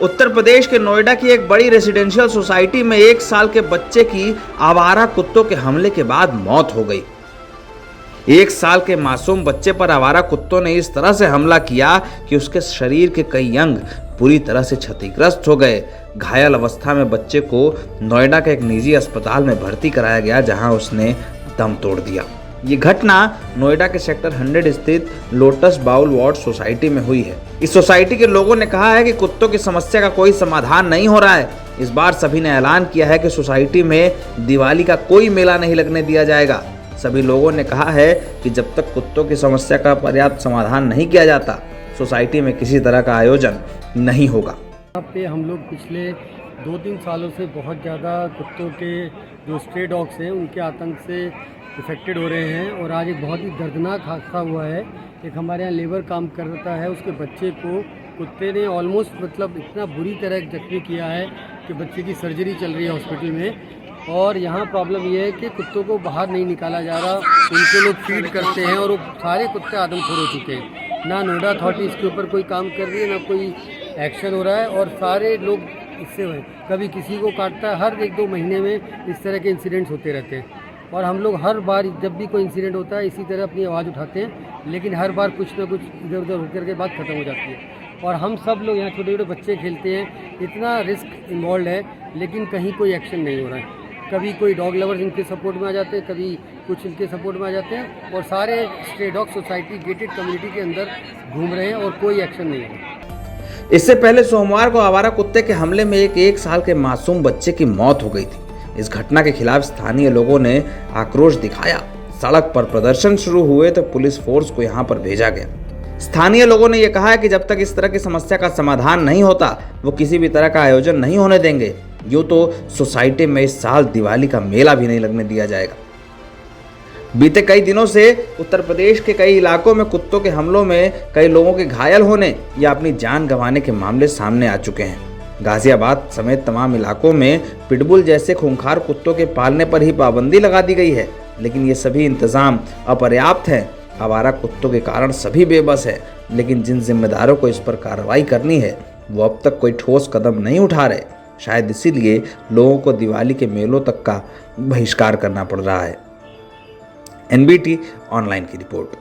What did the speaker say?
उत्तर प्रदेश के नोएडा की एक बड़ी रेजिडेंशियल सोसाइटी में 1 साल के बच्चे की आवारा कुत्तों के हमले के बाद मौत हो गई। 1 साल के मासूम बच्चे पर आवारा कुत्तों ने इस तरह से हमला किया कि उसके शरीर के कई अंग पूरी तरह से क्षतिग्रस्त हो गए। घायल अवस्था में बच्चे को नोएडा के एक निजी अस्पताल में भर्ती कराया गया, जहां उसने दम तोड़ दिया। ये घटना नोएडा के सेक्टर 100 स्थित लोटस बाउल वार्ड सोसाइटी में हुई है। इस सोसाइटी के लोगों ने कहा है कि कुत्तों की समस्या का कोई समाधान नहीं हो रहा है। इस बार सभी ने ऐलान किया है कि सोसाइटी में दिवाली का कोई मेला नहीं लगने दिया जाएगा। सभी लोगों ने कहा है कि जब तक कुत्तों की समस्या का पर्याप्त समाधान नहीं किया जाता, सोसाइटी में किसी तरह का आयोजन नहीं होगा। यहाँ पे हम लोग पिछले 2-3 सालों से बहुत ज़्यादा कुत्तों के जो स्ट्रे डॉग्स हैं उनके आतंक से इफ़ेक्टेड हो रहे हैं। और आज एक बहुत ही दर्दनाक हादसा हुआ है। एक हमारे यहाँ लेबर काम करता है, उसके बच्चे को कुत्ते ने ऑलमोस्ट इतना बुरी तरह जख्मी किया है कि बच्चे की सर्जरी चल रही है हॉस्पिटल में। और यहाँ प्रॉब्लम ये है कि कुत्तों को बाहर नहीं निकाला जा रहा, उनको लोग फीड करते हैं और वो सारे कुत्ते आदमखोर हो चुके हैं। ना नोएडा अथॉरिटी इसके ऊपर कोई काम कर रही है, ना कोई एक्शन हो रहा है। और सारे लोग इससे कभी किसी को काटता है, हर 1-2 महीने में इस तरह के इंसिडेंट्स होते रहते हैं। और हम लोग हर बार जब भी कोई इंसिडेंट होता है इसी तरह अपनी आवाज़ उठाते हैं, लेकिन हर बार कुछ ना कुछ इधर उधर होकर के बात ख़त्म हो जाती है। और हम सब लोग यहाँ छोटे छोटे बच्चे खेलते हैं, इतना रिस्क इन्वॉल्व है, लेकिन कहीं कोई एक्शन नहीं हो रहा है। कभी कोई डॉग लवर्स इनके सपोर्ट में आ जाते हैं, कभी कुछ इनके सपोर्ट में आ जाते हैं, और सारे stray dog society gated community के अंदर घूम रहे हैं और कोई एक्शन नहीं है। इससे पहले सोमवार को आवारा कुत्ते के हमले में एक 1 साल के मासूम बच्चे की मौत हो गई थी। इस घटना के खिलाफ स्थानीय लोगों ने आक्रोश दिखाया। सड़क पर प्रदर्शन शुरू हुए तो पुलिस फोर्स को यहां पर भेजा गया। स्थानीय लोगों ने यह कहा है कि जब तक इस तरह की समस्या का समाधान नहीं होता, वो किसी भी तरह का आयोजन नहीं होने देंगे। यूं तो सोसाइटी में इस साल दिवाली का मेला भी नहीं लगने दिया जाएगा। बीते कई दिनों से उत्तर प्रदेश के कई इलाकों में कुत्तों के हमलों में कई लोगों के घायल होने या अपनी जान गंवाने के मामले सामने आ चुके हैं। गाजियाबाद समेत तमाम इलाकों में पिटबुल जैसे खूंखार कुत्तों के पालने पर ही पाबंदी लगा दी गई है, लेकिन ये सभी इंतजाम अपर्याप्त हैं। आवारा कुत्तों के कारण सभी बेबस है, लेकिन जिन जिम्मेदारों को इस पर कार्रवाई करनी है वो अब तक कोई ठोस कदम नहीं उठा रहे। शायद इसीलिए लोगों को दिवाली के मेलों तक का बहिष्कार करना पड़ रहा है। NBT ऑनलाइन की रिपोर्ट।